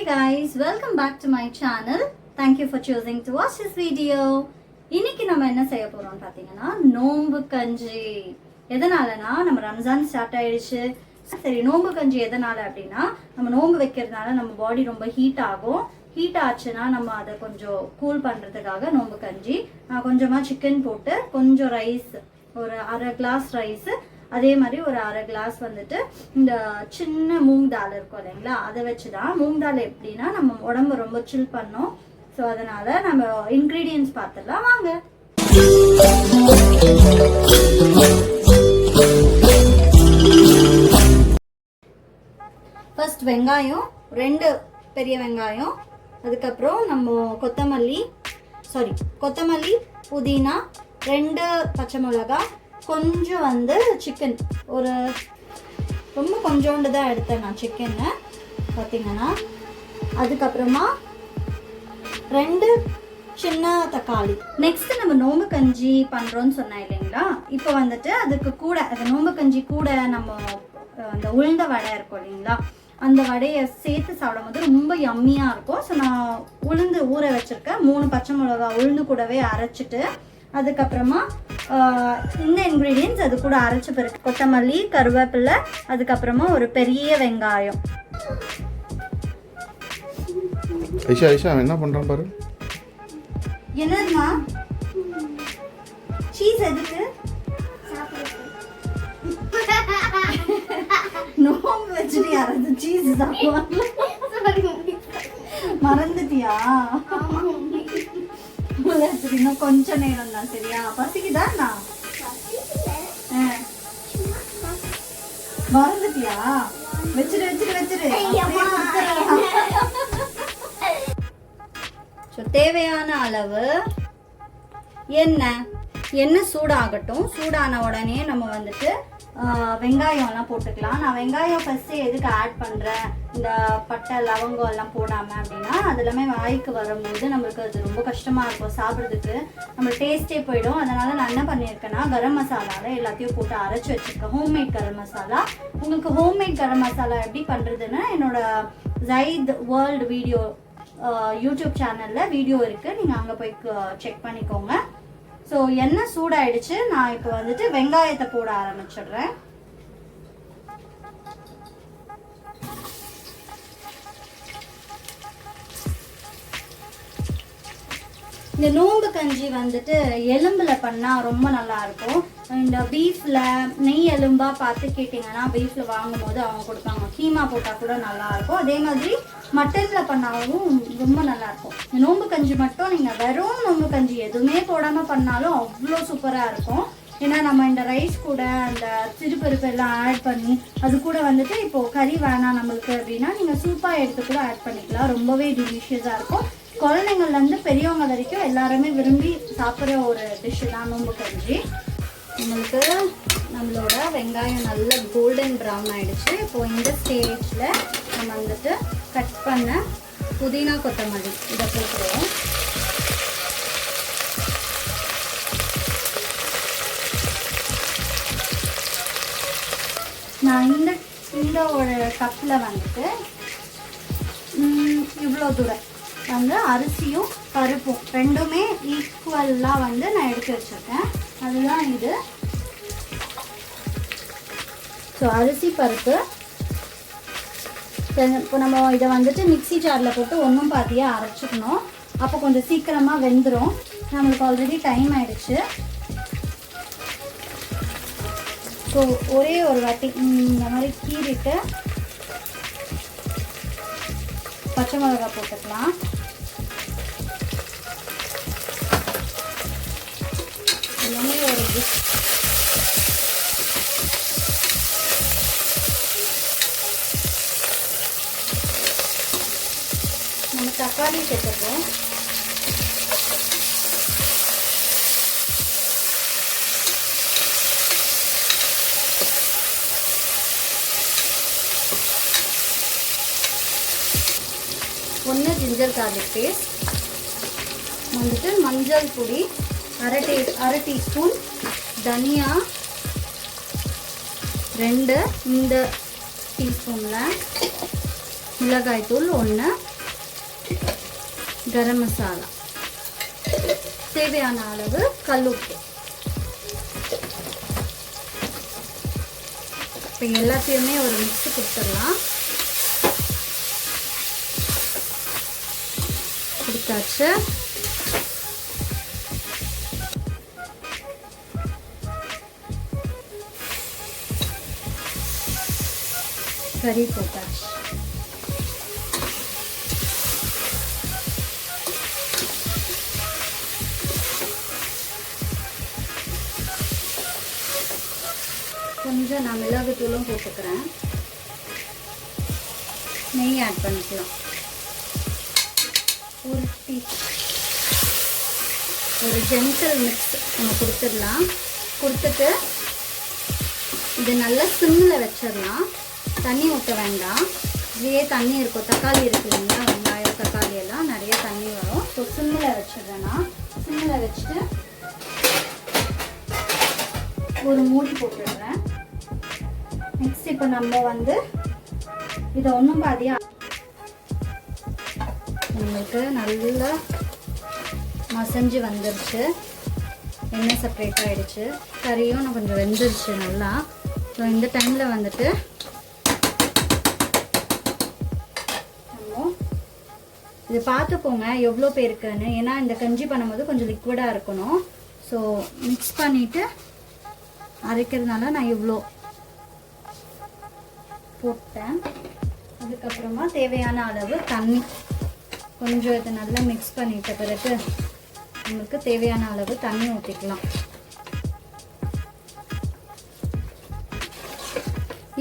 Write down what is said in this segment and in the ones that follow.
guys, welcome back to my channel. Thank you for choosing to watch this video. இன்னைக்கு நம்ம என்ன செய்ய போறோம் பாத்தீங்கன்னா நோம்பு கஞ்சி. எதனாலனா நம்ம ரம்ஜான் ஸ்டார்ட் ஆயிடுச்சு. சரி, நோம்பு கஞ்சி எதனால அப்படின்னா நம்ம நோம்பு வைக்கிறதுனால நம்ம பாடி ரொம்ப ஹீட் ஆகும். ஹீட் ஆச்சுன்னா நம்ம அதை கொஞ்சம் கூல் பண்றதுக்காக நோம்பு கஞ்சி. நான் கொஞ்சமா சிக்கன் போட்டு கொஞ்சம் ரைஸ், ஒரு அரை கிளாஸ் ரைஸ், அதே மாதிரி ஒரு அரை கிளாஸ் வந்துட்டு இந்த சின்ன மூங் தால் இருக்கும் இல்லைங்களா, அதை வச்சுதான். மூங் தால் எப்படின்னா நம்ம உடம்பு ரொம்ப சில் பண்ணோம். ஸோ அதனால நம்ம இன்கிரீடியன்ஸ் பார்த்துடலாம் வாங்க. ஃபர்ஸ்ட் வெங்காயம், 2 பெரிய வெங்காயம், அதுக்கப்புறம் நம்ம கொத்தமல்லி, புதினா, 2 பச்சை மிளகாய், கொஞ்சம் வந்து சிக்கன், ஒரு ரொம்ப கொஞ்சோண்டு தான் எடுத்தேன் நான் சிக்கனை பார்த்தீங்கன்னா. அதுக்கப்புறமா 2 சின்ன தக்காளி. நெக்ஸ்ட் நம்ம நோம்பு கஞ்சி பண்ணுறோன்னு சொன்னேன் இல்லைங்களா, இப்போ வந்துட்டு அதுக்கு கூட அந்த நோம்பு கஞ்சி கூட நம்ம அந்த உளுந்த வடை இருக்கும் இல்லைங்களா, அந்த வடையை சேர்த்து சாப்பிடும் போது ரொம்ப யம்மியாக இருக்கும். ஸோ நான் உளுந்து ஊற வச்சுருக்கேன். 3 பச்சை மிளகா உளுந்து கூடவே அரைச்சிட்டு, அதுக்கப்புறமா இந்த இன்க்ரீடியன்ஸ் அது கூட அரைச்ச பிறகு கொத்தமல்லி, கருவேப்பிலை, அதுக்கப்புறமா ஒரு பெரிய வெங்காயம். ஐஷா என்ன பண்றான் பாரு. என்னதுமா? சீஸ் எதுக்கு? நோம்பு வச்சுட்டு யாராவது சீஸ் சாப்பிடுவாங்க? மறந்துட்டியா? இன்னும் கொஞ்ச நேரம் தான், சரியா? பசிக்குதா? மறந்துட்டியா? வச்சிரு. தேவையான அளவு எண்ணெய் சூடாகட்டும். சூடான உடனே நம்ம வந்துட்டு வெங்காயம்லாம் போட்டுக்கலாம். நான் வெங்காயம் ஃபர்ஸ்ட் எதுக்கு ஆட் பண்ணுறேன், இந்த பட்டை லவங்கம் எல்லாம் போடாமல் அப்படின்னா அது எல்லாமே வாய்க்கு வரும்போது நம்மளுக்கு அது ரொம்ப கஷ்டமாக இருக்கும் சாப்பிட்றதுக்கு, நம்ம டேஸ்ட்டே போயிடும். அதனால் நான் என்ன பண்ணியிருக்கேன்னா கரம் மசாலாவில் எல்லாத்தையும் போட்டு அரைச்சி வச்சுருக்கேன். ஹோம்மேட் கரம் மசாலா. உங்களுக்கு ஹோம்மேட் கரம் மசாலா எப்படி பண்ணுறதுன்னா என்னோட ஜைத் வேர்ல்டு வீடியோ யூடியூப் சேனலில் வீடியோ இருக்குது, நீங்கள் அங்கே போய் செக் பண்ணிக்கோங்க. ஸோ எண்ணெய் சூடாயிடுச்சு. நான் இப்போ வந்துட்டு வெங்காயத்தை போட ஆரம்பிச்சிடுறேன். இந்த நோம்பு கஞ்சி வந்துட்டு எலும்புல பண்ணா ரொம்ப நல்லா இருக்கும். இந்த பீஃப்ல நெய் எலும்பா பார்த்து கேட்டிங்கன்னா பீஃப்ல வாங்கும் போது அவங்க கொடுப்பாங்க. கீமா போட்டா கூட நல்லா இருக்கும். அதே மாதிரி மட்டன்ல பண்ணாலும் ரொம்ப நல்லா இருக்கும். இந்த நோம்பு கஞ்சி மட்டும் நீங்க வெறும் நோம்பு கஞ்சி எதுவுமே போடாம பண்ணாலும் அவ்வளோ சூப்பரா இருக்கும். ஏன்னா நம்ம இந்த ரைஸ் கூட அந்த சிறுபருப்பு எல்லாம் ஆட் பண்ணி அது கூட வந்துட்டு இப்போ கறி வேணாம் நம்மளுக்கு அப்படின்னா நீங்க சூப்பா எடுத்து கூட ஆட் பண்ணிக்கலாம். ரொம்பவே டெலிஷியஸா இருக்கும். குழந்தைங்கள்லேருந்து பெரியவங்க வரைக்கும் எல்லாருமே விரும்பி சாப்பிட்ற ஒரு டிஷ்ஷு தான் நோம்பு கஞ்சி. நம்மளுக்கு நம்மளோட வெங்காயம் நல்ல கோல்டன் ப்ரௌன் ஆகிடுச்சு. இப்போது இந்த ஸ்டேஜில் நம்ம வந்துட்டு கட் பண்ண புதினா, கொத்தமல்லி இதை போட்டுருவோம். நான் இந்த ஒரு கப்பில் வந்துட்டு இவ்வளோ தூரம் வந்து அரிசியும் பருப்பும் ரெண்டுமே ஈக்குவலாக வந்து நான் எடுத்து வச்சுருக்கேன். அதுதான் இது. ஸோ அரிசி பருப்பு இப்போ நம்ம இதை வந்துட்டு மிக்சி ஜாரில் போட்டு ஒன்றும் பாதியாக அரைச்சிக்கணும். அப்போ கொஞ்சம் சீக்கிரமாக வெந்துடும். நம்மளுக்கு ஆல்ரெடி டைம் ஆயிடுச்சு. ஸோ ஒரே ஒரு வாட்டி இந்த மாதிரி கீறிட்டு பச்சை மிளகாய் போட்டுக்கலாம். எல்லாமே ஒரு நம்ம தக்காளி சேர்த்துப்போம். ஒன்று ஜிஞ்சர் கார்லிக் பேஸ்ட், வந்துட்டு மஞ்சள் பொடி அரை டீஸ்பூன், தனியா 2 இந்த டீஸ்பூனில், மிளகாய் தூள் 1, கரம் மசாலா, தேவையான அளவு கல்லுப்பு. இப்போ எல்லாத்தையுமே ஒரு மிக்ஸ் கொடுத்துடலாம். கொடுத்தாச்சு. கறி போட்டாச்சு. கொஞ்சம் நான் மிளகுத்தூளும் போட்டுக்கிறேன். நெய் ஆட் பண்ணிக்கலாம். ஒரு ஜென்டல் மிக்ஸ் நம்ம கொடுத்துடலாம். கொடுத்துட்டு இது நல்லா சிம்மில் வச்சிடலாம். தண்ணி ஊற்ற வேண்டாம். இதே தண்ணி இருக்கும். தக்காளி இருக்கு இல்லைங்களா, வெங்காயம் தக்காளி எல்லாம் நிறைய தண்ணி வரும். ஸோ சிம்மில் வச்சிடுறேன்னா சிம்மில் வச்சுட்டு ஒரு மூடி போட்டுடுறேன். நெக்ஸ்ட் இப்போ நம்ம வந்து இதை ஒன்றும் பாதியாக நம்மளுக்கு நல்லா மசஞ்சு வந்துருச்சு. எண்ணெய் செப்பரேட் ஆகிடுச்சு. கறியும் நான் கொஞ்சம் வெந்துருச்சு நல்லா. ஸோ இந்த டைமில் வந்துட்டு இது பார்த்துக்கோங்க எவ்வளோ பேருக்குன்னு. ஏன்னா இந்த கஞ்சி பண்ணும்போது கொஞ்சம் லிக்விடாக இருக்கணும். ஸோ மிக்ஸ் பண்ணிவிட்டு அரைக்கிறதுனால நான் இவ்வளோ போட்டேன். அதுக்கப்புறமா தேவையான அளவு தண்ணி கொஞ்சம் இதை நல்லா மிக்ஸ் பண்ணிட்ட பிறகு நமக்கு தேவையான அளவு தண்ணி ஊற்றிக்கலாம்.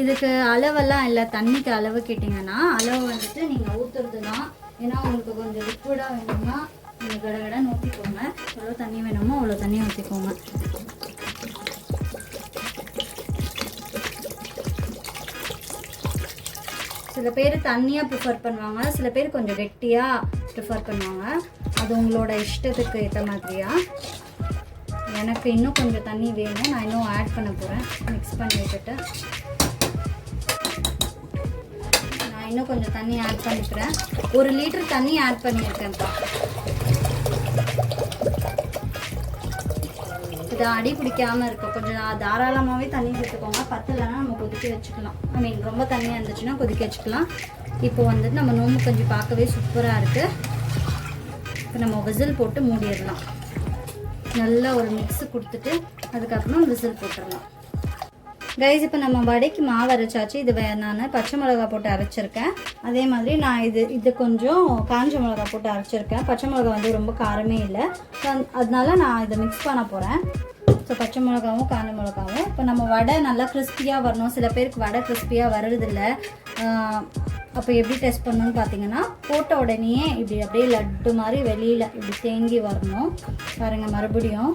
இதுக்கு அளவெல்லாம் இல்லை. தண்ணிக்கு அளவு கேட்டிங்கன்னா அளவு வந்துட்டு நீங்கள் ஊற்றுறது தான். ஏன்னா உங்களுக்கு கொஞ்சம் லிக்விடாக வேணும்னா நீங்கள் கடகடன்னு ஊற்றிக்கோங்க. எவ்வளோ தண்ணி வேணுமோ அவ்வளோ தண்ணி ஊற்றிக்கோங்க. சில பேர் தண்ணியாக ப்ரிஃபர் பண்ணுவாங்க, சில பேர் கொஞ்சம் கெட்டியாக ப்ரிஃபர் பண்ணுவாங்க. அது உங்களோட இஷ்டத்துக்கு ஏற்ற மாதிரியா. எனக்கு இன்னும் கொஞ்சம் தண்ணி வேணும். நான் இன்னும் ஆட் பண்ண போகிறேன். மிக்ஸ் பண்ணி விட்டுட்டு நான் இன்னும் கொஞ்சம் தண்ணி ஆட் பண்ணிக்கிறேன். 1 லிட்டர் தண்ணி ஆட் பண்ணியிருக்கேன்ப்பா. இது அடி பிடிக்காமல் இருக்கும். கொஞ்சம் தாராளமாகவே தண்ணி சேர்த்துக்கோங்க. பத்தலைன்னா நம்ம கொதிக்க வச்சுக்கலாம். ஐ மீன் ரொம்ப தண்ணியாக இருந்துச்சுன்னா கொதிக்க வச்சுக்கலாம். இப்போ வந்துட்டு நம்ம நோம்பு கஞ்சி பார்க்கவே சூப்பராக இருக்குது. இப்போ நம்ம விசில் போட்டு மூடிடலாம். நல்லா ஒரு மிக்ஸு கொடுத்துட்டு அதுக்கப்புறம் விசில் போட்டுடலாம். கைஸ் இப்போ நம்ம வடைக்கு மாவு அரைச்சாச்சு. இது நான் பச்சை மிளகா போட்டு அரைச்சிருக்கேன். அதே மாதிரி நான் இது கொஞ்சம் காஞ்ச மிளகா போட்டு அரைச்சிருக்கேன். பச்சை மிளகா வந்து ரொம்ப காரமே இல்லை. அதனால நான் இதை மிக்ஸ் பண்ண போகிறேன். ஸோ பச்சை மிளகாவும் காஞ்ச மிளகாவும். இப்போ நம்ம வடை நல்லா கிறிஸ்பியாக வரணும். சில பேருக்கு வடை கிறிஸ்பியாக வர்றதில்லை. அப்போ எப்படி டெஸ்ட் பண்ணணும்னு பார்த்தீங்கன்னா, போட்ட உடனேயே இப்படி அப்படியே லட்டு மாதிரி வெளியில் இப்படி தேங்கி வரணும். பாருங்கள், மறுபடியும்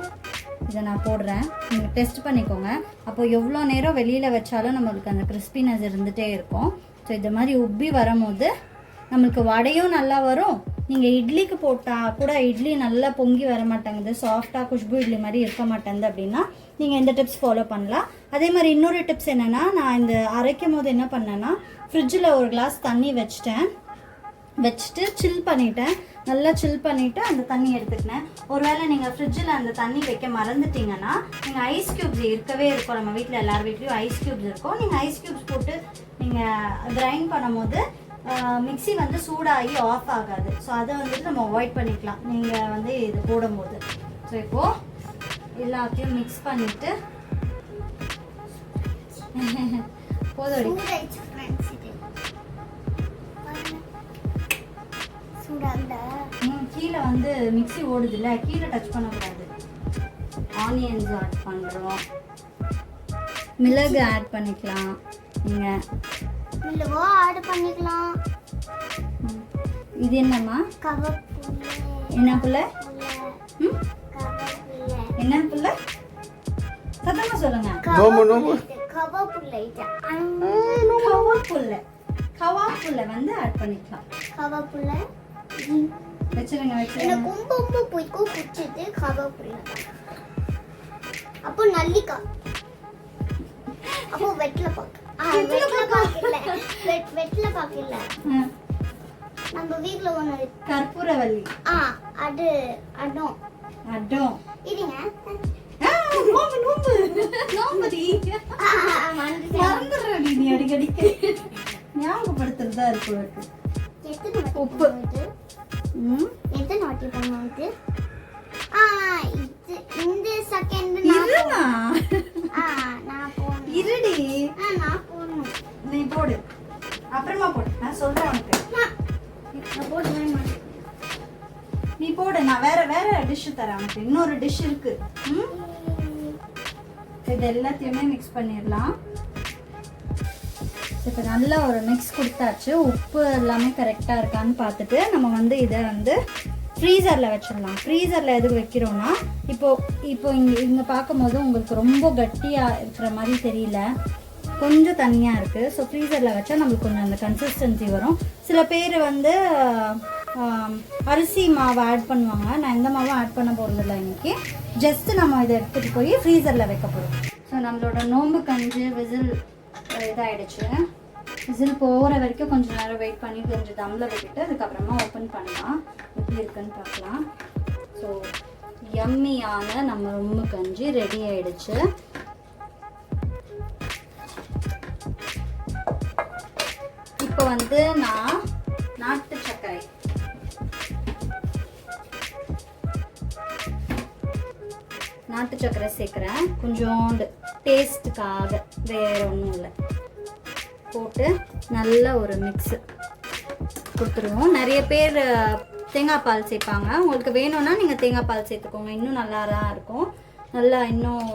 இதை நான் போடுறேன். நீங்கள் டெஸ்ட் பண்ணிக்கோங்க. அப்போ எவ்வளோ நேரம் வெளியில் வச்சாலும் நம்மளுக்கு அந்த கிறிஸ்பினஸ் இருந்துகிட்டே இருக்கும். ஸோ இந்த மாதிரி உப்பி வரும்போது நம்மளுக்கு வடையும் நல்லா வரும். நீங்கள் இட்லிக்கு போட்டால் கூட இட்லி நல்லா பொங்கி வர மாட்டேங்குது, சாஃப்டாக குஷ்பு இட்லி மாதிரி இருக்க மாட்டேங்குது அப்படின்னா நீங்கள் இந்த டிப்ஸ் ஃபாலோ பண்ணலாம். அதே மாதிரி இன்னொரு டிப்ஸ் என்னென்னா, நான் இந்த அரைக்கும் போது என்ன பண்ணேன்னா, ஃப்ரிட்ஜில் ஒரு கிளாஸ் தண்ணி வச்சுட்டு சில் பண்ணிட்டேன். நல்லா சில் பண்ணிவிட்டு அந்த தண்ணி எடுத்துக்கினேன். ஒருவேளை நீங்கள் ஃப்ரிட்ஜில் அந்த தண்ணி வைக்க மறந்துட்டிங்கன்னா, நீங்கள் ஐஸ் க்யூப்ஸ் இருக்கவே இருக்கும். நம்ம வீட்டில் எல்லார் வீட்லேயும் ஐஸ் க்யூப்ஸ் இருக்கும். நீங்கள் ஐஸ் க்யூப்ஸ் போட்டு நீங்கள் கிரைண்ட் பண்ணும்போது மிக்ஸி வந்து சூடாகி ஆஃப் ஆகாது. ஸோ அதை வந்துட்டு நம்ம அவாய்ட் பண்ணிக்கலாம் நீங்கள் வந்து இது போடும்போது. ஸோ இப்போது எல்லாத்தையும் மிக்ஸ் பண்ணிவிட்டு போதோடி கீழே வந்து மிக்ஸி ஓடுதுல்ல, கீழே டச் பண்ணக்கூடாது. ஆனியன்ஸ் ஆட் பண்ணுறோம். மிளகு ஆட் பண்ணிக்கலாம். நீங்கள் மிளகோ ஆட் பண்ணிக்கலாம். இது என்னம்மா? கவப்புள்ள. என்ன புள்ள? கவப்புள்ள. என்ன புள்ள? சத்தமா சொல்லுங்க. கவாப்புள்ள வந்து ஆட் பண்ணிக்கலாம். கவப்புள்ள வச்சிருங்க. எனக்கு ரொம்ப பிடிச்சது கவப்புள்ள. அப்போ நல்லிக்காய். அப்போ வெற்றிலை பாக்கு. வெற்றிலை பாக்கு இல்ல. நம்ம வீட்ல ஒண்ணு கற்பூரவள்ளி. அது அடம் அடம். இருங்க. நோம்பு நோம்பு நோம்புடி. மறந்துடுறடி நீ அடிக்கடி. ஞாபகப்படுத்துறதா இருக்கு உனக்கு. உப்பு எத்தனை வாட்டி பண்ணுவது? இந்த செகண்ட் நான் போடணும். இருடி. நான் போடணும். நீ போடு. அப்புறமா போடு. நான் சொல்றேன் உனக்கு. நான் போடவே மாட்டேன். நீ போடு. நான் வேற வேற டிஷ் தரேன் உனக்கு. இன்னொரு டிஷ் இருக்கு. இது எல்லாத்தையுமே மிக்ஸ் பண்ணிடலாம். இப்போ நல்லா ஒரு மிக்ஸ் கொடுத்தாச்சு. உப்பு எல்லாமே கரெக்டாக இருக்கான்னு பார்த்துட்டு நம்ம வந்து இதை வந்து ஃப்ரீசரில் வச்சிடலாம். ஃப்ரீசரில் எதுக்கு வைக்கிறோன்னா இப்போ இங்கே பார்க்கும்போது உங்களுக்கு ரொம்ப கட்டியாக இருக்கிற மாதிரி தெரியல, கொஞ்சம் தண்ணியாக இருக்குது. ஸோ ஃப்ரீசரில் வச்சா நம்மளுக்கு கொஞ்சம் அந்த கன்சிஸ்டன்சி வரும். சில பேர் வந்து அரிசி மாவு ஆட் பண்ணுவாங்க. நான் எந்த மாவும் ஆட் பண்ண போகிறதில்ல இன்னைக்கு. ஜஸ்ட் நம்ம இதை எடுத்துகிட்டு போய் ஃப்ரீசரில் வைக்க போகிறோம். ஸோ நம்மளோட நோம்பு கஞ்சி விசில் இதாகிடுச்சு. விசில் போகிற வரைக்கும் கொஞ்சம் நேரம் வெயிட் பண்ணி கொஞ்சம் தம்மில் விட்டுட்டு அதுக்கப்புறமா ஓப்பன் பண்ணலாம். எப்படி இருக்குன்னு பார்க்கலாம். ஸோ யம்மியான நம்ம நோம்பு கஞ்சி ரெடி ஆகிடுச்சு. இப்போ வந்து நான் நாட்டு சர்க்கரை சேர்க்குறேன். கொஞ்சோண்டு டேஸ்ட்டுக்காக, வேற ஒன்றும் இல்லை. போட்டு நல்ல ஒரு மிக்ஸு கொடுத்துருவோம். நிறைய பேர் தேங்காய் பால் சேர்ப்பாங்க. உங்களுக்கு வேணும்னா நீங்கள் தேங்காய் பால் சேர்த்துக்கோங்க. இன்னும் நல்லா தான் இருக்கும். நல்லா இன்னும்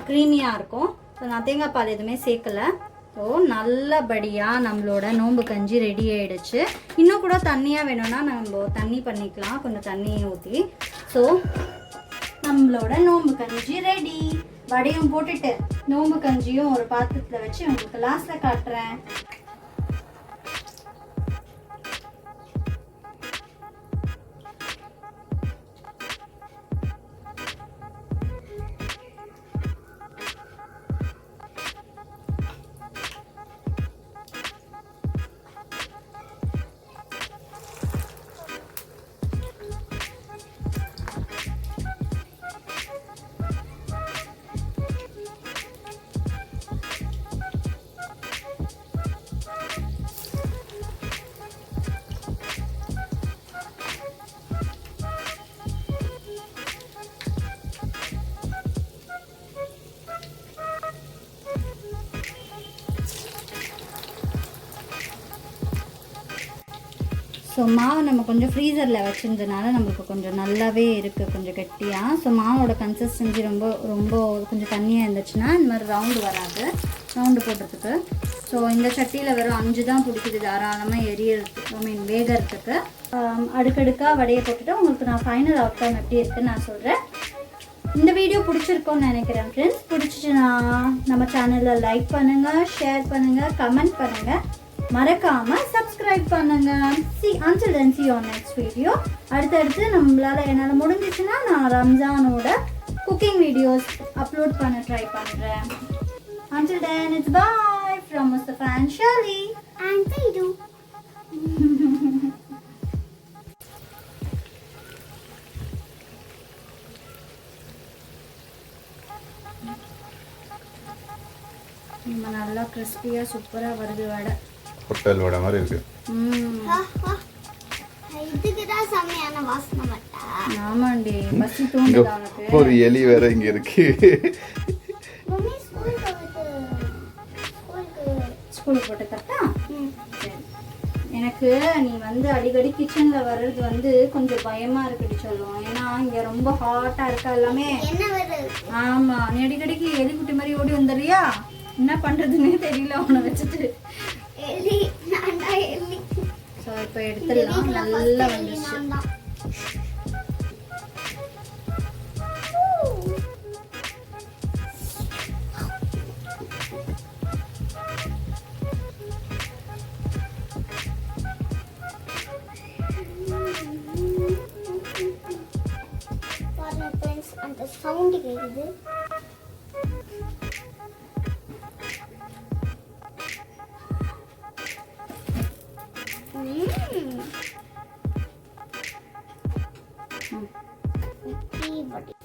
க்ரீமியாக இருக்கும். ஸோ நான் தேங்காய் பால் எதுவுமே சேர்க்கலை. ஸோ நல்லபடியாக நம்மளோட நோம்பு கஞ்சி ரெடி ஆகிடுச்சு. இன்னும் கூட தண்ணியாக வேணும்னா நம்ம தண்ணி பண்ணிக்கலாம், கொஞ்சம் தண்ணியை ஊற்றி. ஸோ நம்மளோட நோம்பு கஞ்சி ரெடி. வடையும் போட்டுட்டு நோம்பு கஞ்சியும் ஒரு பாத்திரத்தில் வச்சு உங்களுக்கு லாஸ்ட்டில் காட்டுறேன். ஸோ மாவு நம்ம கொஞ்சம் ஃப்ரீசரில் வச்சுருந்ததுனால நம்மளுக்கு கொஞ்சம் நல்லாவே இருக்குது, கொஞ்சம் கெட்டியாக. ஸோ மாவோட கன்சிஸ்டன்சி ரொம்ப கொஞ்சம் தண்ணியாக இருந்துச்சுன்னா இந்த மாதிரி ரவுண்டு வராது, ரவுண்டு போடுறதுக்கு. ஸோ இந்த சட்டியில் வெறும் 5 தான் பிடிக்குது தாராளமாக எரியறதுக்கு, வேகிறதுக்கு. அடுக்கடுக்காக வடையை போட்டுட்டு உங்களுக்கு நான் ஃபைனல் அவுட்கம் எப்படி இருக்குன்னு நான் சொல்கிறேன். இந்த வீடியோ பிடிச்சிருக்கோன்னு நினைக்கிறேன் ஃப்ரெண்ட்ஸ். பிடிச்சிச்சுன்னா நம்ம சேனலில் லைக் பண்ணுங்கள், ஷேர் பண்ணுங்கள், கமெண்ட் பண்ணுங்கள், மறக்காம சப்ஸ்கிரைப் பண்ணுங்க. until then see you on next video. அடுத்தடுத்து என்னால் முடிஞ்சிச்சுன்னா நான் ரம்ஜானோட குக்கிங் வீடியோஸ் அப்லோட் பண்ண ட்ரை பண்ணுறேன். until then it's bye from Mustafa and Shirley and Saidu. நல்லா கிறிஸ்பியாக சூப்பராக வருது வடை. ஹோட்டல் வடை மாதிரி இருக்கு. இதுக்கு தான் செமையான வாசனை வட்டா. ஆமாண்டி, பசி தூண்டுதா உனக்கு? ஒரு எலி வேற இங்க இருக்கு. மம்மி ஸ்கூலுக்கு போட்டு தட்டா? எனக்கு நீ வந்து அடிக்கடி கிச்சன்ல வர்றது கொஞ்சம் பயமா இருக்குடி சொல்லுவோம். ஏன்னா இங்க ரொம்ப ஹாட்டா இருக்கா எல்லாமே. என்ன வருது? ஆமா, நீ அடிக்கடிக்கு எலிக்குட்டி மாதிரி ஓடி வந்துறியா? என்ன பண்றதுன்னே தெரியல உன்னை வச்சுட்டு. எலி நான்டா எலி. சோ இப்போ எடுத்துடலாம். நல்லா வந்துச்சு. பாருங்க ஃப்ரெண்ட்ஸ், அந்த சவுண்ட் கேக்குது. Happy birthday.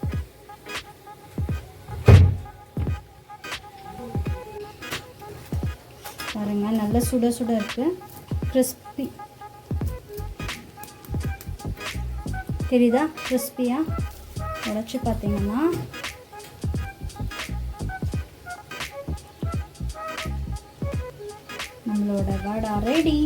பாருங்க நல்ல சுட சுட இருக்கு, கிறிஸ்பி தெரியுதா? கிறிஸ்பியா உடைச்சு பார்த்தீங்கன்னா நம்மளோட வடை ரெடி.